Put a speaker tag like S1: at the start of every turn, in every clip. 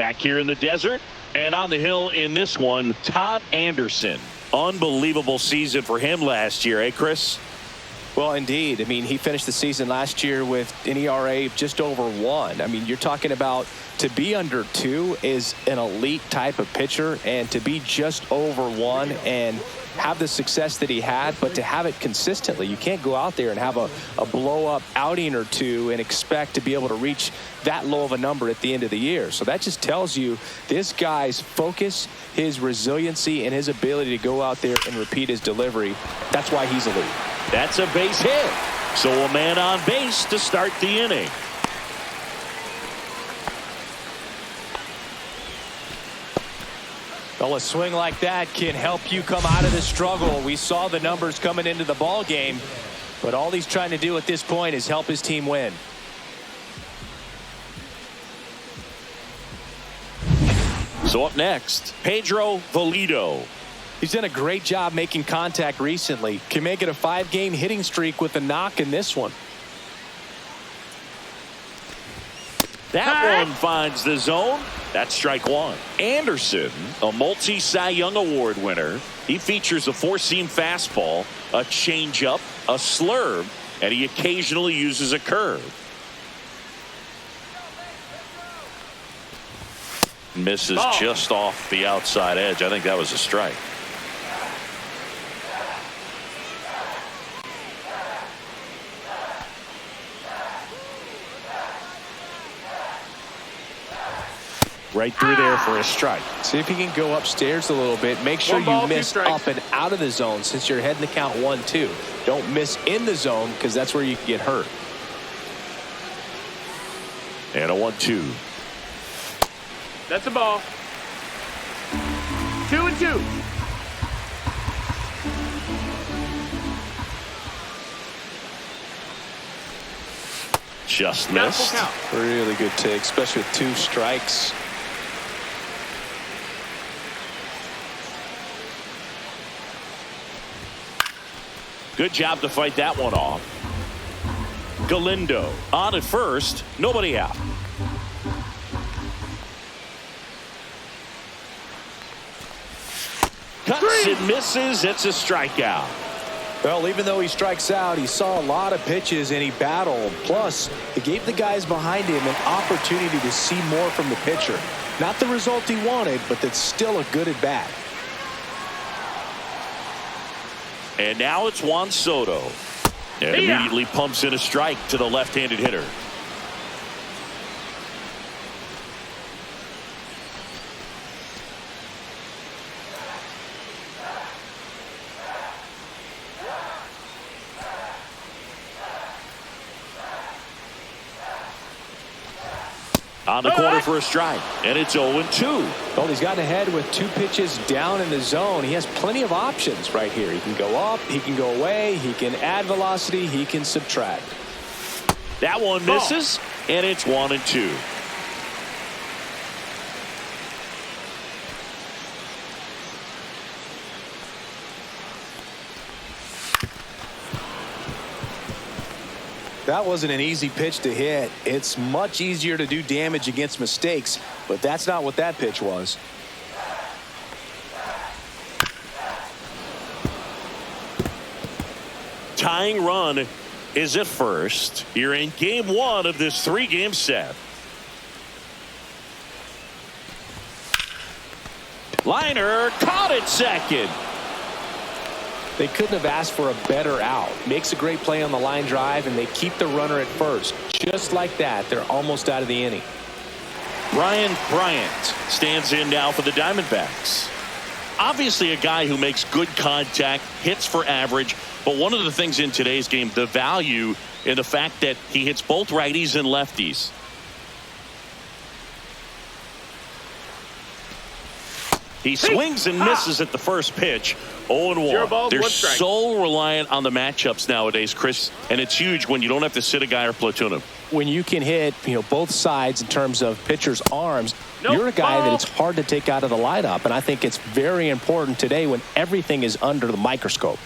S1: Back here in the desert and on the hill in this one, Todd Anderson. Unbelievable season for him last year, Chris?
S2: Well, indeed. I mean, he finished the season last year with an ERA of just over 1. I mean, you're talking about to be under 2 is an elite type of pitcher, and to be just over 1 and have the success that he had, but to have it consistently. You can't go out there and have a blow-up outing or 2 and expect to be able to reach that low of a number at the end of the year. So that just tells you this guy's focus, his resiliency, and his ability to go out there and repeat his delivery. That's why he's elite.
S1: That's a base hit. So a man on base to start the inning.
S2: Well, a swing like that can help you come out of the struggle. We saw the numbers coming into the ball game, but all he's trying to do at this point is help his team win.
S1: So up next, Pedro Valido.
S2: He's done a great job making contact recently. Can make it a 5-game hitting streak with a knock in this one.
S1: That one finds the zone. That's strike 1. Anderson, a multi-Cy Young Award winner. He features a 4-seam fastball, a changeup, a slurve, and he occasionally uses a curve. Misses just off the outside edge. I think that was a strike. Right through there for a strike.
S2: See if he can go upstairs a little bit. Make sure you miss up and out of the zone since you're heading the count 1-2. Don't miss in the zone because that's where you can get hurt.
S1: And a 1-2.
S3: That's a ball. 2-2.
S1: Just missed.
S2: Really good take, especially with 2 strikes.
S1: Good job to fight that one off. Galindo on at first, nobody out. Cuts and misses. It's a strikeout.
S2: Well, even though he strikes out, he saw a lot of pitches and he battled. Plus, it gave the guys behind him an opportunity to see more from the pitcher. Not the result he wanted, but that's still a good at bat.
S1: And now it's Juan Soto. And immediately pumps in a strike to the left-handed hitter. On the corner for a strike, and it's 0-2.
S2: Well, he's gotten ahead with 2 pitches down in the zone. He has plenty of options right here. He can go up, he can go away, he can add velocity, he can subtract.
S1: That one misses, and it's 1-2.
S2: That wasn't an easy pitch to hit. It's much easier to do damage against mistakes, but that's not what that pitch was.
S1: Tying run is at first. You're in game 1 of this 3-game set. Liner caught at second.
S2: They couldn't have asked for a better out. Makes a great play on the line drive, and they keep the runner at first. Just like that, they're almost out of the inning.
S1: Brian Bryant stands in now for the Diamondbacks. Obviously a guy who makes good contact, hits for average, but one of the things in today's game, the value in the fact that he hits both righties and lefties. He swings and misses at the first pitch. 0-1. They're so reliant on the matchups nowadays, Chris, and it's huge when you don't have to sit a guy or platoon him.
S2: When you can hit, both sides in terms of pitchers' arms, you're a guy that it's hard to take out of the lineup, and I think it's very important today when everything is under the microscope.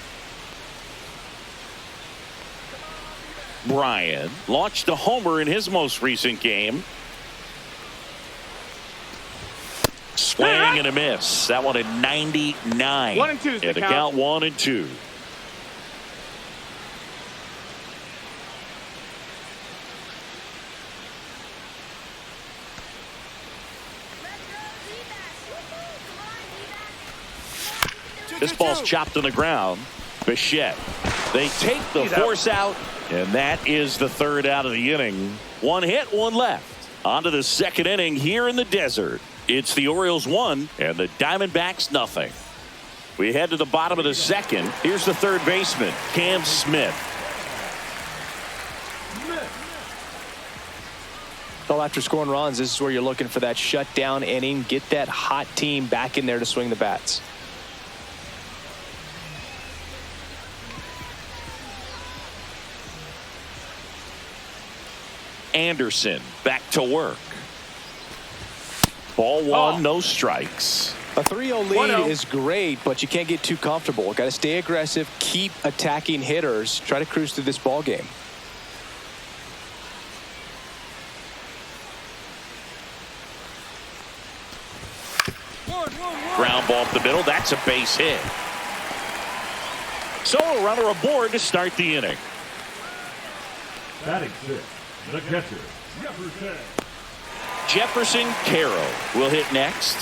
S1: Bryan launched a homer in his most recent game. Swing and a miss. That one at 99.
S3: 1 and 2 is
S1: and the count 1 and 2. This ball's chopped on the ground. Bichette. They take the force out, and that is the third out of the inning. 1 hit, 1 left. On to the second inning here in the desert. It's the Orioles 1 and the Diamondbacks nothing. We head to the bottom of the second. Here's the third baseman, Cam Smith.
S2: Well, after scoring runs, this is where you're looking for that shutdown inning. Get that hot team back in there to swing the bats.
S1: Anderson back to work. Ball 1, no strikes.
S2: A 3-0 lead is great, but you can't get too comfortable. Got to stay aggressive, keep attacking hitters, try to cruise through this ball game.
S1: Ground ball up the middle. That's a base hit. So a runner aboard to start the inning.
S4: Batting 6, the catcher,
S1: Jefferson Carroll will hit next.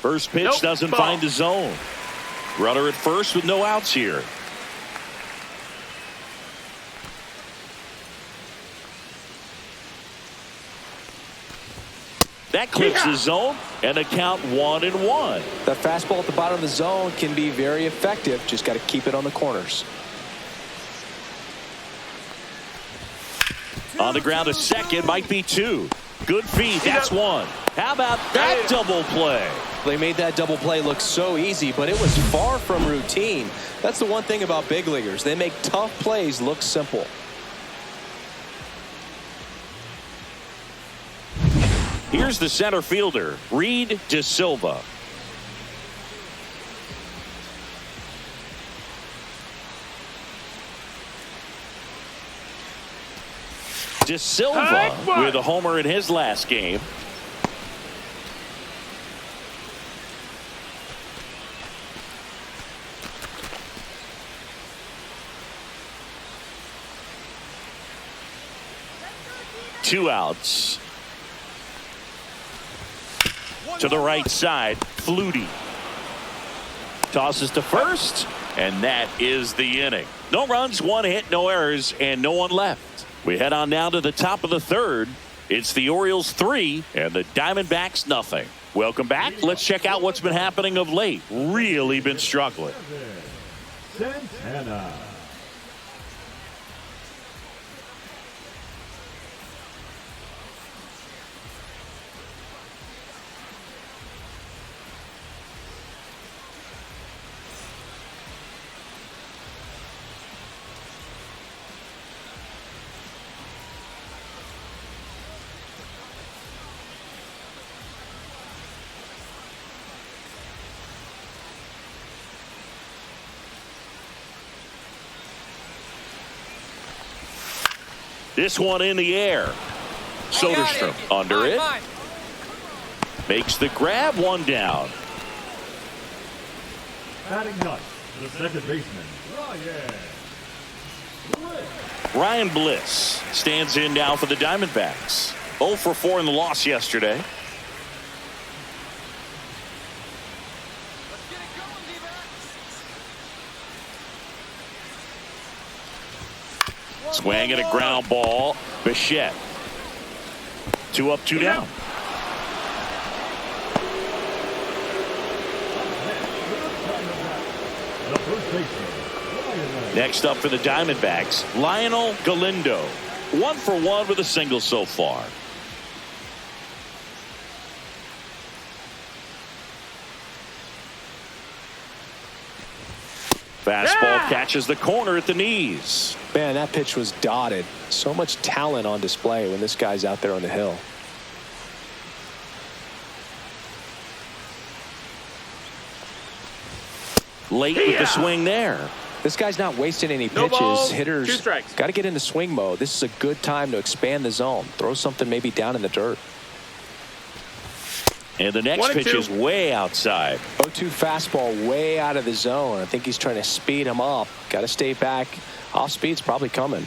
S1: First pitch doesn't find the zone. Runner at first with no outs here. That clips the zone and a count 1-1.
S2: That fastball at the bottom of the zone can be very effective. Just got to keep it on the corners.
S1: On the ground, a second, might be 2. Good feed. That's 1. How about that double play?
S2: They made that double play look so easy, but it was far from routine. That's the one thing about big leaguers. They make tough plays look simple.
S1: Here's the center fielder, Reed De Silva. De Silva with a homer in his last game. Two outs. To the right side, Flutie tosses to first, and that is the inning. No runs, 1 hit, no errors, and no one left. We head on now to the top of the third. It's the Orioles 3 and the Diamondbacks nothing. Welcome back. Let's check out what's been happening of late. Really been struggling.
S4: Santana.
S1: This one in the air. Soderstrom under it. Makes the grab, 1 down.
S4: Batting ninth, the second baseman,
S1: Ryan Bliss stands in now for the Diamondbacks. 0 for 4 in the loss yesterday. Swing and a ground ball. Bichette. 2 up, 2 down.
S4: the first baseman,
S1: Next up for the Diamondbacks, Lionel Galindo. 1 for 1 with a single so far. Fastball catches the corner at the knees.
S2: Man, that pitch was dotted. So much talent on display when this guy's out there on the hill.
S1: Late with the swing there.
S2: This guy's not wasting any
S3: No
S2: pitches.
S3: balls, 2
S2: Hitters
S3: strikes.
S2: got to get into swing mode. This is a good time to expand the zone. Throw something maybe down in the dirt.
S1: And the next
S3: 1 and
S1: pitch
S3: 2.
S1: is way outside.
S2: 0-2 fastball way out of the zone. I think he's trying to speed him up. Got to stay back. Off speed's probably coming.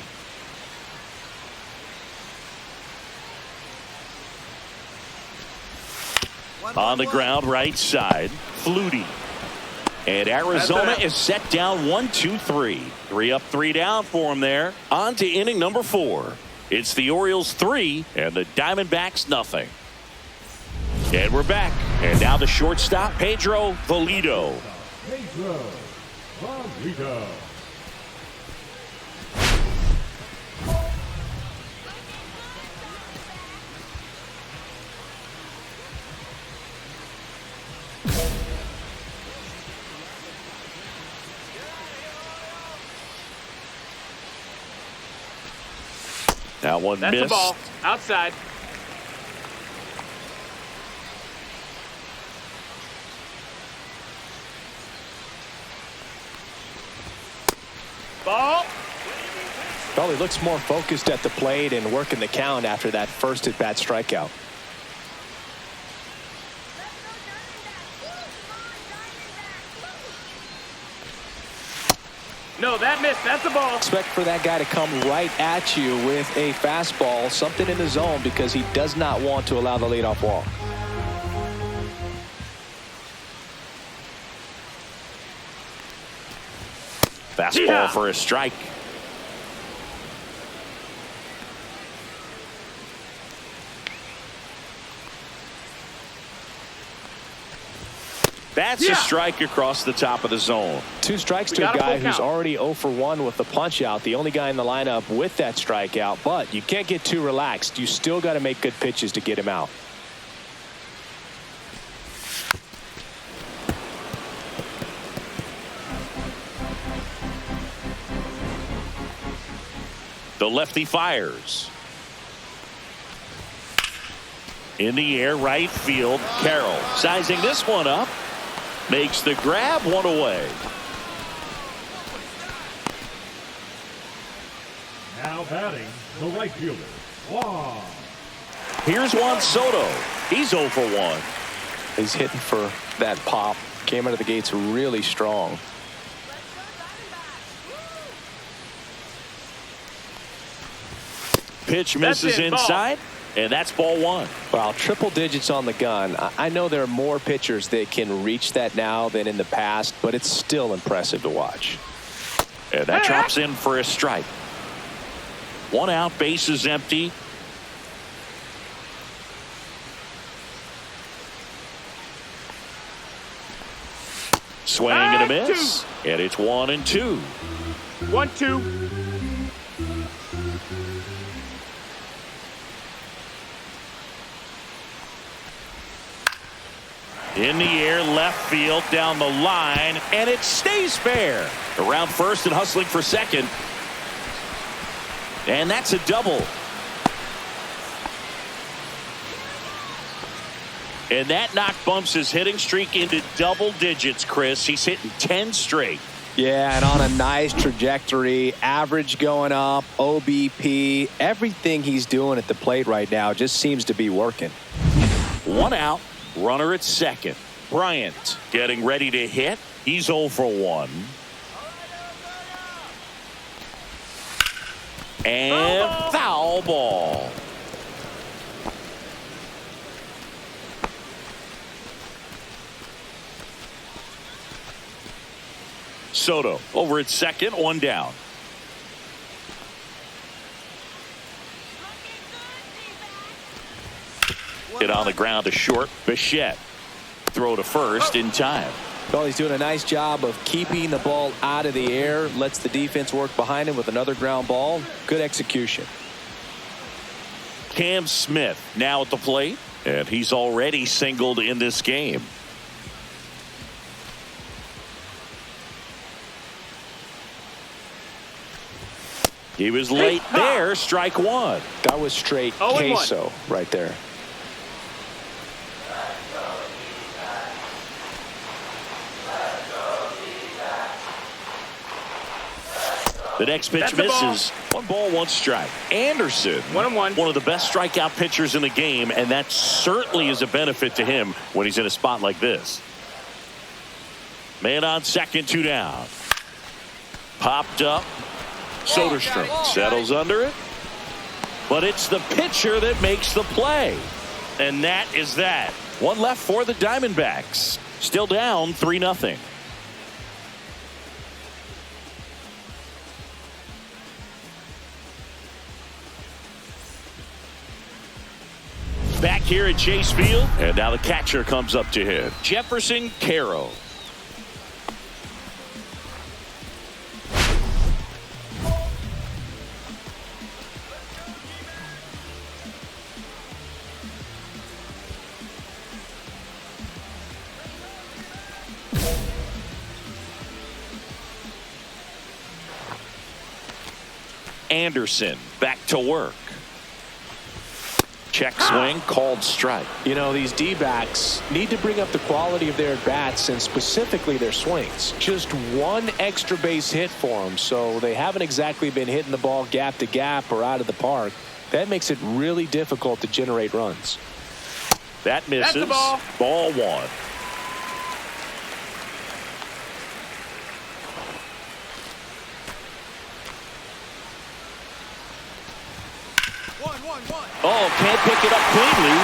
S1: On the ground right side. Flutie. And Arizona is set down 1-2-3. 3 up, 3 down for him there. On to inning number 4. It's the Orioles 3 and the Diamondbacks nothing. And we're back. And now the shortstop, Pedro Valido.
S4: Pedro Valido.
S1: That one
S3: That's
S1: missed.
S3: the ball. Outside. Ball.
S2: Well, he looks more focused at the plate and working the count after that first at-bat strikeout.
S3: No, that missed. That's the ball.
S2: Expect for that guy to come right at you with a fastball, something in the zone, because he does not want to allow the leadoff walk.
S1: Fastball for a strike. That's a strike across the top of the zone.
S2: 2 strikes
S3: We
S2: to a
S3: got a
S2: guy
S3: full
S2: who's
S3: count.
S2: already 0 for 1 with the punch out. The only guy in the lineup with that strikeout, but you can't get too relaxed. You still got to make good pitches to get him out.
S1: The lefty fires. In the air, right field. Carroll sizing this one up. Makes the grab, 1 away.
S4: Now batting, the right fielder, Juan.
S1: Here's Juan Soto. He's 0 for 1.
S2: He's hitting for that pop. Came out of the gates really strong.
S1: Pitch misses
S3: in, ball.
S1: inside, and that's ball 1.
S2: Wow, triple digits on the gun. I know there are more pitchers that can reach that now than in the past, but it's still impressive to watch.
S1: And that drops in for a strike. 1 out, bases empty. Swing and a miss. And it's 1-2.
S3: 1-2.
S1: In the air, left field, down the line, and it stays fair. Around first and hustling for second. And that's a double. And that knock bumps his hitting streak into double digits, Chris. He's hitting 10 straight.
S2: Yeah, and on a nice trajectory, average going up, OBP, everything he's doing at the plate right now just seems to be working.
S1: 1 out, runner at second. Bryant getting ready to hit. He's 0 for 1. And foul ball. Soto over at second, 1 down. Hit on the ground to short. Bichette. Throw to first in time.
S2: Well, he's doing a nice job of keeping the ball out of the air. Lets the defense work behind him with another ground ball. Good execution.
S1: Cam Smith now at the plate, and he's already singled in this game. He was late there. Strike one.
S2: That was straight queso right there.
S1: The next pitch misses. 1 ball, 1 strike. Anderson,
S3: 1-1.
S1: one of the best strikeout pitchers in the game, and that certainly is a benefit to him when he's in a spot like this. Man on second, 2 down. Popped up. Soderstrom settles under it. But it's the pitcher that makes the play. And that is that. 1 left for the Diamondbacks. Still down 3-0. Back here at Chase Field, and now the catcher comes up to hit. Jefferson Caro. Anderson back to work. Check swing, called strike.
S2: You know, these D-backs need to bring up the quality of their bats and specifically their swings. Just 1 extra base hit for them, so they haven't exactly been hitting the ball gap to gap or out of the park. That makes it really difficult to generate runs.
S1: That misses.
S3: That's the ball.
S1: Ball 1. Oh, can't pick it up cleanly.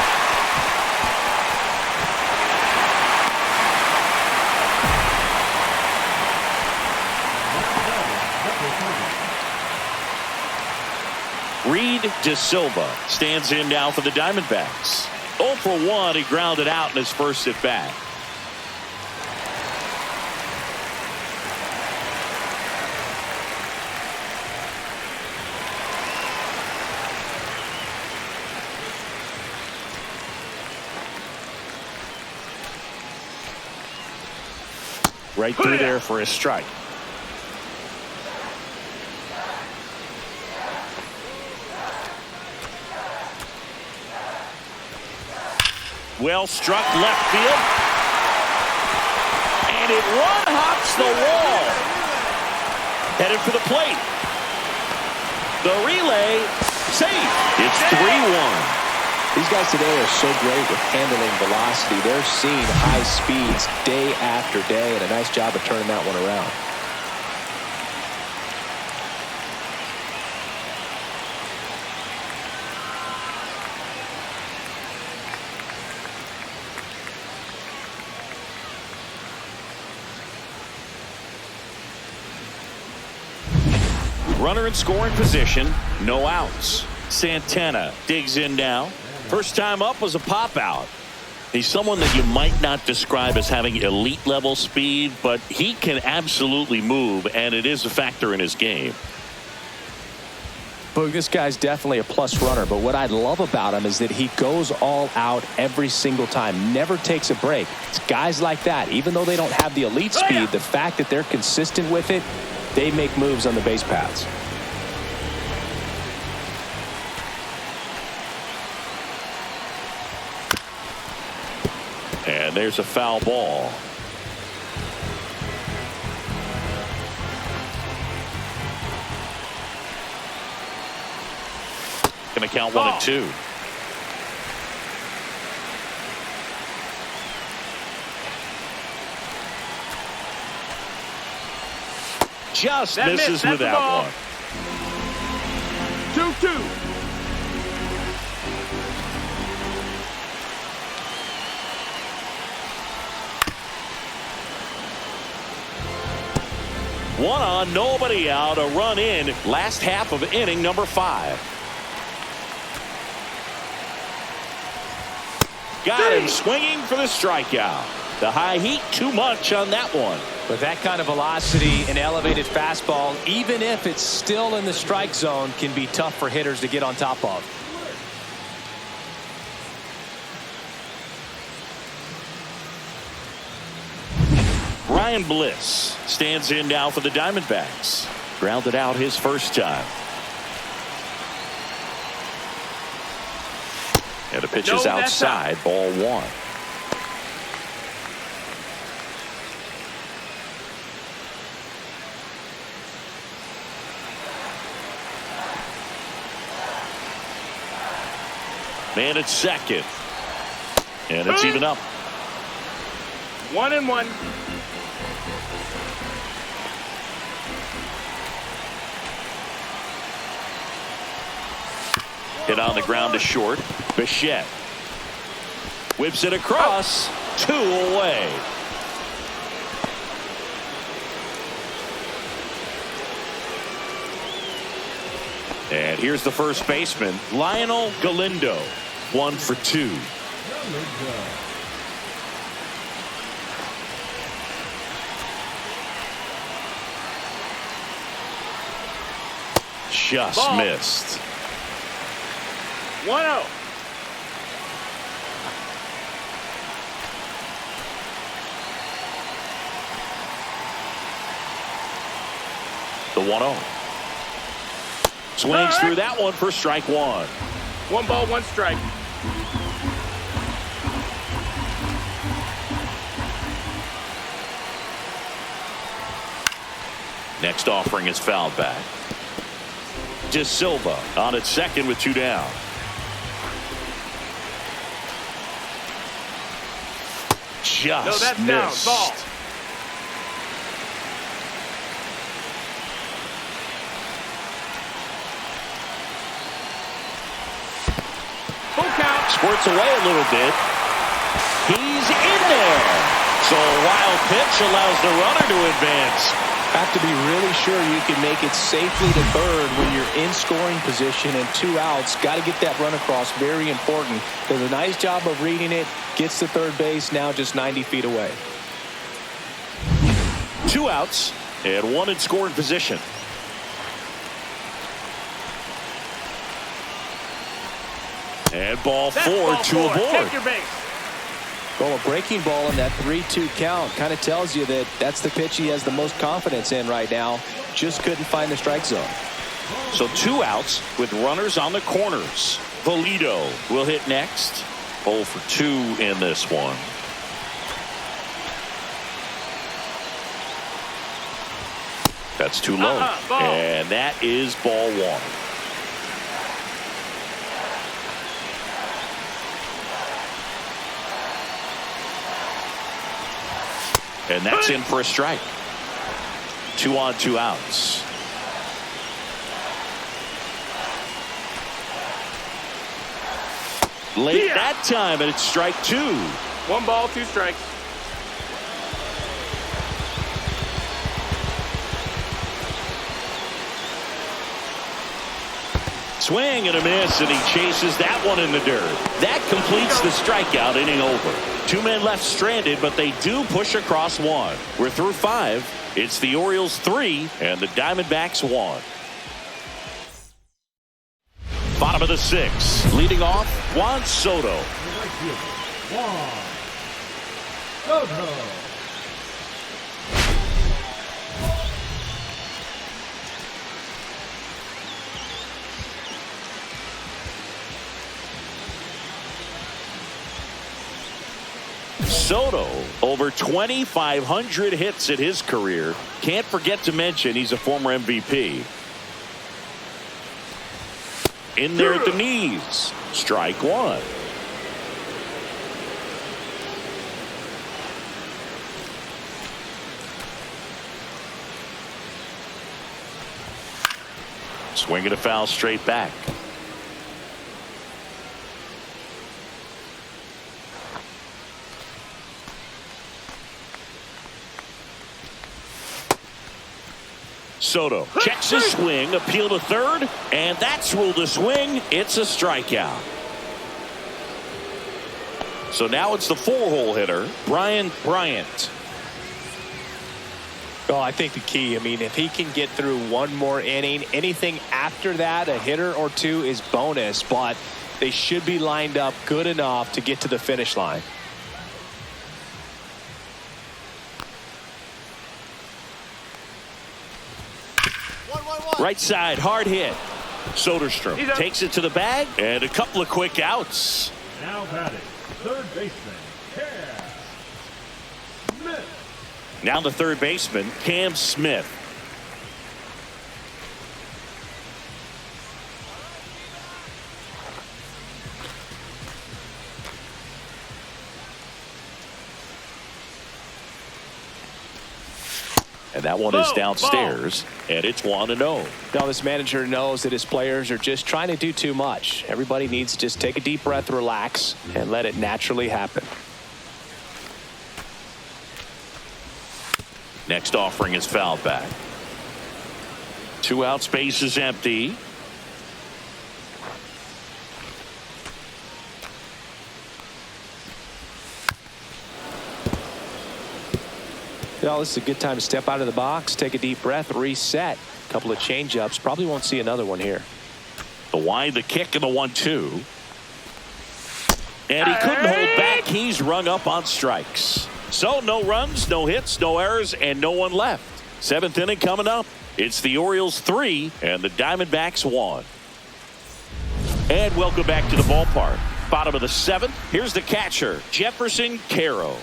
S1: Reed De Silva stands in now for the Diamondbacks. 0 for 1. He grounded out in his first at bat. Right through there for a strike. Well struck left field. And it run hops the wall. Headed for the plate. The relay safe. It's 3-1.
S2: These guys today are so great with handling velocity. They're seeing high speeds day after day, and a nice job of turning that one around.
S1: Runner in scoring position, no outs. Santana digs in now. First time up was a pop out. He's someone that you might not describe as having elite level speed, but he can absolutely move, and it is a factor in his game.
S2: But this guy's definitely a plus runner, but what I love about him is that he goes all out every single time, never takes a break. It's guys like that, even though they don't have the elite speed, the fact that they're consistent with it, they make moves on the base paths.
S1: And there's a foul ball. Going to count 1-2. Just misses with that one.
S3: 2-2.
S1: One on, nobody out, a run in, last half of inning number 5. Got him swinging for the strikeout. The high heat, too much on that one.
S2: With that kind of velocity, an elevated fastball, even if it's still in the strike zone, can be tough for hitters to get on top of.
S1: Ryan Bliss stands in now for the Diamondbacks. Grounded out his first time. And the pitch
S3: No,
S1: is
S3: that's
S1: outside, ball one. Man at second. And it's even up.
S3: 1-1.
S1: Hit on the ground to short. Bichette whips it across. 2 away. And here's the first baseman, Lionel Galindo. 1 for 2. Just
S3: Ball.
S1: missed.
S3: 1-0.
S1: The 1-0. Swings through that one for strike one.
S3: 1 ball, 1 strike.
S1: Next offering is fouled back. De Silva on at second with 2 down. Just
S3: No, that's
S1: missed.
S3: down. Ball. Full count.
S1: Squirts away a little bit. He's in there. So a wild pitch allows the runner to advance.
S2: Have to be really sure you can make it safely to third when you're in scoring position and 2 outs. Got to get that run across. Very important. Does a nice job of reading it. Gets to third base. Now just 90 feet away.
S1: 2 outs and 1 in scoring position. And ball
S3: That's
S1: 4
S3: ball
S1: to
S3: 4.
S1: aboard.
S3: Take your base.
S2: Well, a breaking ball in that 3-2 count kind of tells you that that's the pitch he has the most confidence in right now. Just couldn't find the strike zone.
S1: So 2 outs with runners on the corners. Valido will hit next. 0 for 2 in this one. That's too low.
S3: Ball.
S1: And that is ball 1. And that's in for a strike. 2 on, 2 outs. Late that time, and it's strike 2.
S3: 1 ball, 2 strikes.
S1: Swing and a miss, and he chases that one in the dirt. That completes the strikeout inning over. 2 men left stranded, but they do push across 1. We're through 5. It's the Orioles 3 and the Diamondbacks 1. Bottom of the 6th. Leading off, Juan Soto.
S4: Right fielder, Juan Soto.
S1: Soto, over 2,500 hits in his career. Can't forget to mention he's a former MVP. In there at the knees. Strike 1. Swinging a foul straight back. Soto checks his swing, appeal to third, and that's ruled a swing. It's a strikeout. So now it's the 4-hole hitter, Brian Bryant.
S2: Well, I think the key, I mean, if he can get through 1 more inning, anything after that, a hitter or 2 is bonus, but they should be lined up good enough to get to the finish line.
S1: Right side, hard hit. Soderstrom takes it to the bag, and a couple of quick outs.
S4: Now batting, third baseman, Cam Smith.
S1: Now the third baseman, Cam Smith. And that one is downstairs, and it's 1-0.
S2: Now this manager knows that his players are just trying to do too much. Everybody needs to just take a deep breath, relax, and let it naturally happen.
S1: Next offering is fouled back. 2 out, space is empty.
S2: Well, this is a good time to step out of the box, take a deep breath, reset. A couple of change-ups. Probably won't see another one here.
S1: The wide, the kick, and the 1-2. And he couldn't hold back. He's rung up on strikes. So no runs, no hits, no errors, and no one left. 7th inning coming up. It's the Orioles 3 and the Diamondbacks 1. And welcome back to the ballpark. Bottom of the 7th. Here's the catcher, Jefferson Caro.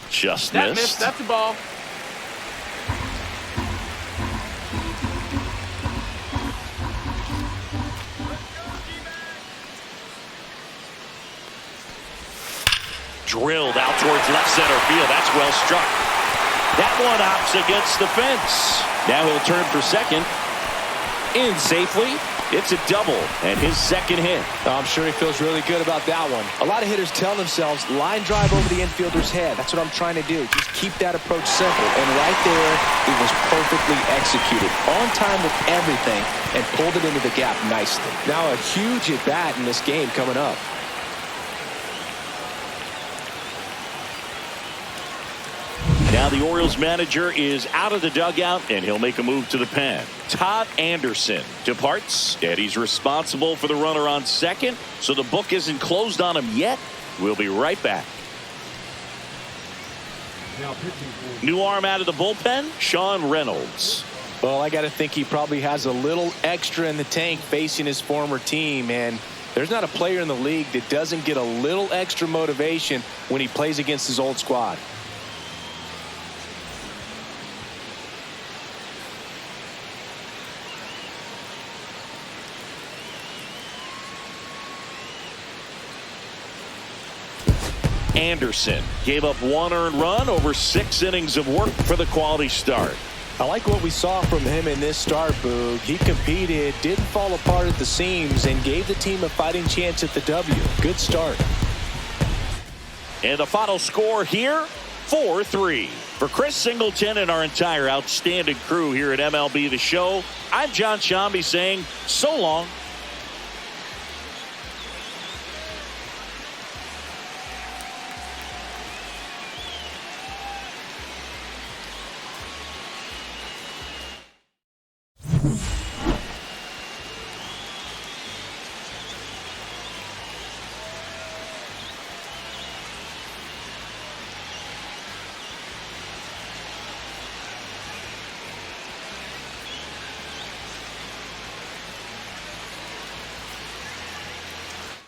S1: Just missed.
S3: That's a ball.
S1: Drilled out towards left center field. That's well struck. That one hops against the fence. Now he'll turn for second. In safely. It's a double and his second hit.
S2: I'm sure he feels really good about that one. A lot of hitters tell themselves line drive over the infielder's head. That's what I'm trying to do. Just keep that approach simple. And right there, it was perfectly executed. On time with everything and pulled it into the gap nicely. Now a huge at bat in this game coming up.
S1: Now the Orioles manager is out of the dugout and he'll make a move to the pen. Todd Anderson departs and he's responsible for the runner on second. So the book isn't closed on him yet. We'll be right back.
S4: Now pitching for
S1: New arm out of the bullpen, Sean Reynolds.
S2: Well, I got to think he probably has a little extra in the tank facing his former team. And there's not a player in the league that doesn't get a little extra motivation when he plays against his old squad.
S1: Anderson gave up 1 earned run over 6 innings of work for the quality start.
S2: I like what we saw from him in this start, Boog. He competed, didn't fall apart at the seams, and gave the team a fighting chance at the W. Good start.
S1: And the final score here, 4-3. For Chris Singleton and our entire outstanding crew here at MLB The Show, I'm John Shambi saying so long.